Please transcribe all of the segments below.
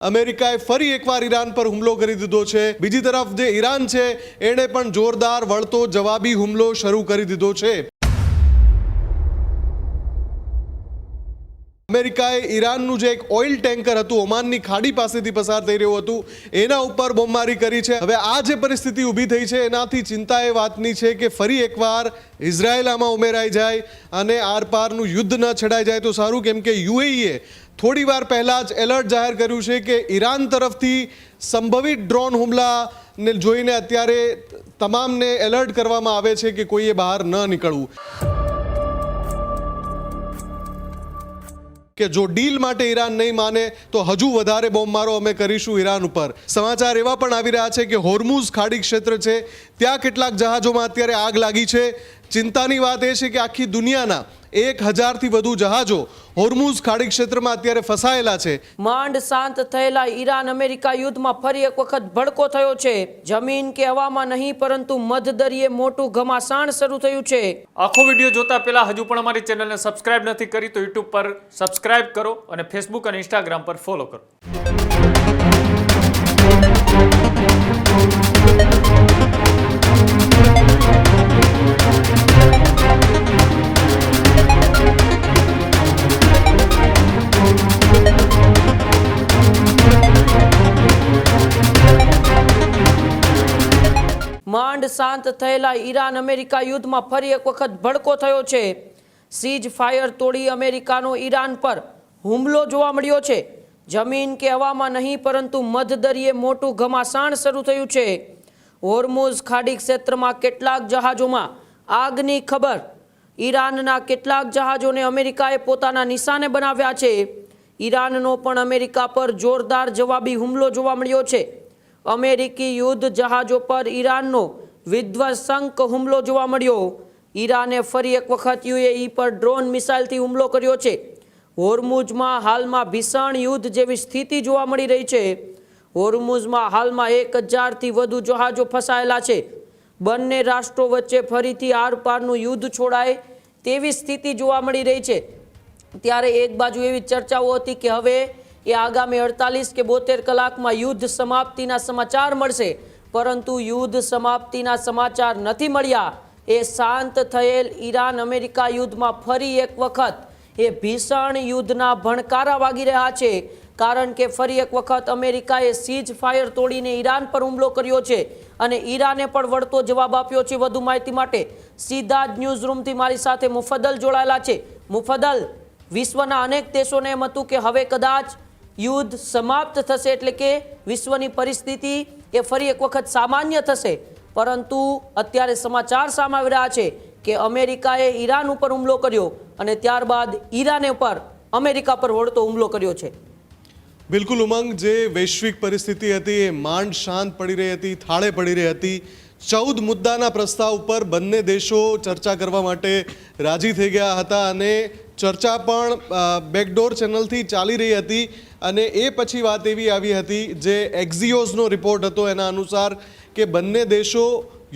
અમેરિકાએ ફરી એકવાર ઈરાન પર હુમલો કરી દીધો છે। બીજી તરફ જે ઈરાન છે એણે પણ જોરદાર વળતો જવાબી હુમલો શરૂ કરી દીધો છે। અમેરિકાએ ઈરાનનું જે એક ઓઇલ ટેન્કર હતું ઓમાનની ખાડી પાસેથી પસાર થઈ રહ્યું હતું એના ઉપર બોમ્બમારી કરી છે। હવે આ જે પરિસ્થિતિ ઊભી થઈ છે એનાથી ચિંતા એ વાતની છે કે ફરી એકવાર ઇઝરાયલ આમાં ઉમેરાઈ જાય અને આરપારનું યુદ્ધ ન છેડાઈ જાય તો સારું, કેમ કે યુએઈએ થોડી વાર પહેલાં જ એલર્ટ જાહેર કર્યું છે કે ઈરાન તરફથી સંભવિત ડ્રોન હુમલાને જોઈને અત્યારે તમામને એલર્ટ કરવામાં આવે છે કે કોઈએ બહાર ન નીકળવું, કે જો ડીલ માટે ઈરાન નહીં માને તો હજુ વધારે બોમ્બમારો અમે કરીશું ઈરાન ઉપર। સમાચાર એવા પણ આવી રહ્યા છે કે હોર્મુઝ ખાડી ક્ષેત્ર છે ત્યાં કેટલાક જહાજોમાં અત્યારે આગ લાગી છે। ચિંતાની વાત એ છે કે આખી દુનિયાના 1000થી વધુ જહાજો હોર્મુઝ ખાડી ક્ષેત્રમાં અત્યારે ફસાયેલા છે। માંડ શાંત થયેલા ઈરાન અમેરિકા યુદ્ધમાં ફરી એક વખત ભડકો થયો છે। જમીન કે હવામાં નહીં પરંતુ મધદરિયે મોટું ઘમાસાણ શરૂ થયું છે। આખો વિડીયો જોતા પહેલા હજુ પણ અમારી ચેનલને સબસ્ક્રાઇબ નથી કરી તો YouTube પર સબસ્ક્રાઇબ કરો અને Facebook અને Instagram પર ફોલો કરો। માંડ શાંત થયેલા ઈરાન અમેરિકા યુદ્ધમાં ફરી એક વખત ભડકો થયો છે। સીઝ ફાયર તોડી અમેરિકાનો ઈરાન પર હુમલો જોવા મળ્યો છે। જમીન કે હવામાં નહીં પરંતુ મધદરિયે મોટું ઘમાસાણ શરૂ થયું છે। હોર્મુઝ ખાડી ક્ષેત્રમાં કેટલાક જહાજોમાં આગની ખબર। ઈરાનના કેટલાક જહાજોને અમેરિકાએ પોતાના નિશાને બનાવ્યા છે। ઈરાનનો પણ અમેરિકા પર જોરદાર જવાબી હુમલો જોવા મળ્યો છે। અમેરિકી યુદ્ધ જહાજો પર ઈરાનનો વિધ્વંસક હુમલો જોવા મળ્યો। ઈરાને ફરી એક વખત યુએઈ પર ડ્રોન મિસાઇલથી હુમલો કર્યો છે। હોર્મુઝમાં હાલમાં ભીષણ યુદ્ધ જેવી સ્થિતિ જોવા મળી રહી છે। હોર્મુઝમાં હાલમાં 1000થી વધુ જહાજો ફસાયેલા છે। બંને રાષ્ટ્રો વચ્ચે ફરીથી આરપારનું યુદ્ધ છોડાય તેવી સ્થિતિ જોવા મળી રહી છે। ત્યારે એક બાજુ એવી ચર્ચાઓ હતી કે હવે એ આગામી 48 કે 72 કલાકમાં યુદ્ધ સમાપ્તિના સમાચાર મળશે, પરંતુ યુદ્ધ સમાપ્તિના સમાચાર નથી મળ્યા। એ શાંત થયેલ ઈરાન અમેરિકા યુદ્ધમાં ફરી એક વખત એ ભીષણ યુદ્ધના ભણકારા વાગી રહ્યા છે, કારણ કે ફરી એક વખત અમેરિકાએ સીઝ ફાયર તોડીને ઈરાન પર હુમલો કર્યો છે અને ઈરાને પણ વળતો જવાબ આપ્યો છે। વધુ માહિતી માટે સીધા જ ન્યૂઝ રૂમથી મારી સાથે મુફદ્દલ જોડાયેલા છે। મુફદ્દલ, વિશ્વના અનેક દેશોને એમ હતું કે હવે કદાચ યુદ્ધ સમાપ્ત થશે, એટલે કે વિશ્વની પરિસ્થિતિ એ ફરી એક વખત સામાન્ય થશે, પરંતુ અત્યારે સમાચાર સામે આવી રહ્યા છે કે અમેરિકાએ ઈરાન ઉપર હુમલો કર્યો અને ત્યારબાદ ઈરાને પર અમેરિકા પર વળતો હુમલો કર્યો છે। બિલકુલ ઉમંગ, જે વૈશ્વિક પરિસ્થિતિ હતી એ માંડ શાંત પડી રહી હતી, થાળે પડી રહી હતી। 14 મુદ્દાના પ્રસ્તાવ ઉપર બંને દેશો ચર્ચા કરવા માટે રાજી થઈ ગયા હતા અને ચર્ચા પણ બેકડોર ચેનલથી ચાલી રહી હતી અને એ પછી વાત એવી આવી હતી, જે એક્ઝિયોઝનો રિપોર્ટ હતો એના અનુસાર કે બંને દેશો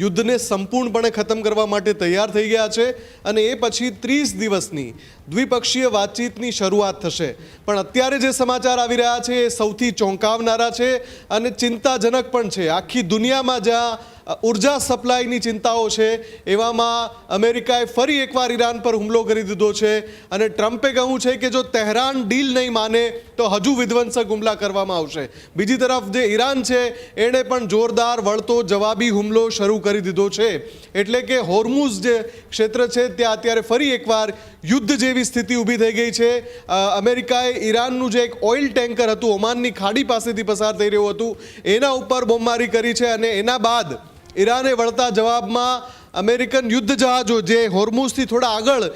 યુદ્ધને સંપૂર્ણપણે ખતમ કરવા માટે તૈયાર થઈ ગયા છે અને એ પછી 30 દિવસની દ્વિપક્ષીય વાતચીતની શરૂઆત થશે। પણ અત્યારે જે સમાચાર આવી રહ્યા છે એ સૌથી ચોંકાવનારા છે અને ચિંતાજનક પણ છે। આખી દુનિયામાં જ્યાં ઉર્જા સપ્લાયની ચિંતાઓ છે એવામાં અમેરિકાએ ફરી એકવાર ઈરાન પર હુમલો કરી દીધો છે અને ટ્રમ્પે કહ્યું છે કે જો તહેરાન ડીલ નહીં માને તો હજુ વિધ્વંસક હુમલા કરવામાં આવશે। બીજી તરફ જે ઈરાન છે એણે પણ જોરદાર વળતો જવાબી હુમલો શરૂ કરી દીધો છે। એટલે કે હોર્મુઝ જે ક્ષેત્ર છે ત્યાં અત્યારે ફરી એકવાર યુદ્ધ જેવી સ્થિતિ ઊભી થઈ ગઈ છે। અમેરિકાએ ઈરાનનું જે એક ઓઇલ ટેન્કર હતું ઓમાનની ખાડી પાસેથી પસાર થઈ રહ્યું હતું એના ઉપર બોમ્બમારી કરી છે અને એના બાદ ઈરાને વળતા જવાબમાં અમેરિકન યુદ્ધ જહાજો જે હોર્મુઝથી થોડા આગળ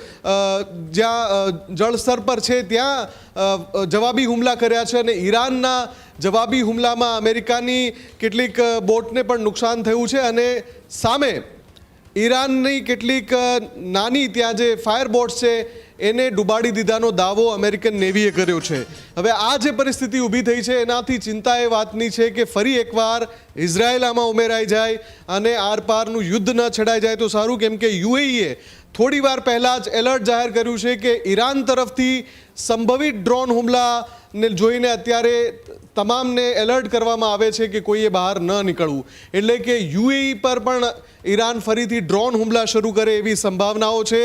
જ્યાં જળસ્તર પર છે ત્યાં જવાબી હુમલા કર્યા છે અને ઈરાનના જવાબી હુમલામાં અમેરિકાની કેટલીક બોટને પણ નુકસાન થયું છે અને સામે ઈરાનની કેટલીક નાની ત્યાં જે ફાયર બોટ્સ છે એને ડૂબાડી દીધાનો દાવો અમેરિકન નેવીએ કર્યો છે। હવે આ જે પરિસ્થિતિ ઊભી થઈ છે એનાથી ચિંતા એ વાતની છે કે ફરી એકવાર ઇઝરાયલ આમાં ઉમેરાઈ જાય અને આરપારનું યુદ્ધ ન છેડાઈ જાય તો સારું, કેમ કે યુએઈએ થોડી વાર પહેલાં જ એલર્ટ જાહેર કર્યું છે કે ઈરાન તરફથી સંભવિત ડ્રોન હુમલા ને જોઈને અત્યારે તમામને એલર્ટ કરવામાં આવે છે કે કોઈએ બહાર ન નીકળવું. એટલે કે યુએઈ પર પણ ઈરાન ફરીથી ડ્રોન હુમલા શરૂ કરે એવી સંભાવનાઓ છે.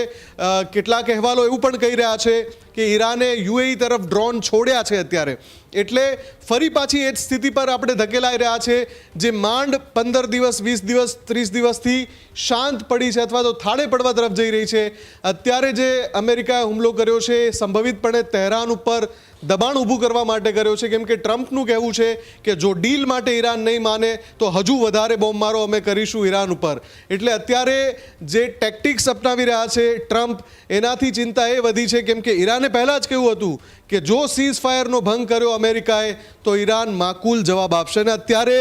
કેટલાક અહેવાલો એવું પણ કહી રહ્યા છે કે ઈરાને યુએઈ તરફ ડ્રોન છોડ્યા છે અત્યારે. એટલે ફરી પાછી એ જ સ્થિતિ પર આપણે ધકેલાઈ રહ્યા છે જે માંડ 15 દિવસ 20 દિવસ 30 દિવસથી શાંત પડી છે અથવા તો થાળે પડવા તરફ જઈ રહી છે. અત્યારે જે અમેરિકાએ હુમલો કર્યો છે એ સંભવિતપણે તહેરાન ઉપર દબાણ ઊભું કરવા માટે કર્યો છે, કેમ કે ટ્રમ્પનું કહેવું છે કે જો ડીલ માટે ઈરાન નહીં માને તો હજુ વધારે બોમ્બમારો અમે કરીશું ઈરાન ઉપર. એટલે અત્યારે જે ટેક્ટિક્સ અપનાવી રહ્યા છે ટ્રમ્પ, એનાથી ચિંતા એ વધી છે કેમ કે ઈરાને પહેલાં જ કહ્યું હતું કે જો સીઝ ફાયરનો ભંગ કર્યો અમેરિકાએ તો ઈરાન માકૂલ જવાબ આપશે. અને અત્યારે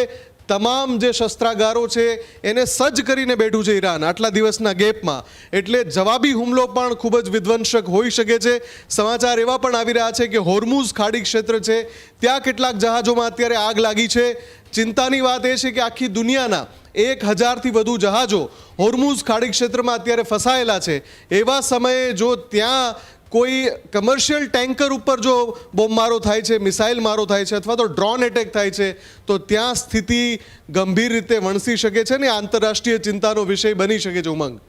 તમામ જે શસ્ત્રાગારો છે એને સજ્જ કરીને બેઠું છે ઈરાન આટલા દિવસના ગેપમાં. એટલે જવાબી હુમલો પણ ખૂબ જ વિધ્વંસક હોઈ શકે છે. સમાચાર એવા પણ આવી રહ્યા છે કે હોર્મુઝ ખાડી ક્ષેત્ર છે ત્યાં કેટલાક જહાજોમાં અત્યારે આગ લાગી છે. ચિંતાની વાત એ છે કે આખી દુનિયાના 1000થી વધુ જહાજો હોર્મુઝ ખાડી ક્ષેત્રમાં અત્યારે ફસાયેલા છે. એવા સમયે જો ત્યાં કોઈ કમર્શિયલ ટેન્કર ઉપર જો બોમ્બમારો થાય છે, મિસાઇલ મારો થાય છે અથવા તો ડ્રોન એટેક થાય છે તો ત્યાં સ્થિતિ ગંભીર રીતે વણસી શકે છે ને આંતરરાષ્ટ્રીય ચિંતાનો વિષય બની શકે છે. ઉમંગ,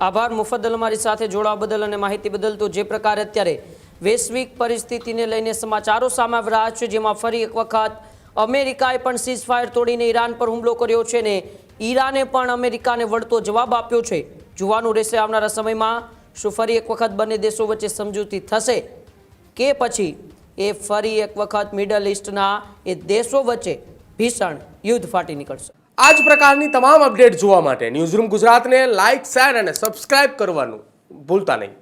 આભાર મુફદ્દલ અમારી સાથે જોડાવા બદલ અને માહિતી બદલ. તો જે પ્રકારે અત્યારે વૈશ્વિક પરિસ્થિતિને લઈને સમાચારો સામે આવી રહ્યા છે, જેમાં ફરી એક વખત અમેરિકાએ પણ સીઝ ફાયર તોડીને ઈરાન પર હુમલો કર્યો છે ને ઈરાને પણ અમેરિકાને વળતો જવાબ આપ્યો છે. જોવાનું રહેશે આવનારા સમયમાં શું ફરી એક વખત બંને દેશો વચ્ચે સમજૂતી થશે કે પછી એ ફરી એક વખત મિડલ ઈસ્ટના એ દેશો વચ્ચે ભીષણ યુદ્ધ ફાટી નીકળશે. આ જ પ્રકારની તમામ અપડેટ જોવા માટે ન્યૂઝરૂમ ગુજરાતને લાઇક, શેર અને સબસ્ક્રાઇબ કરવાનું ભૂલતા નહીં.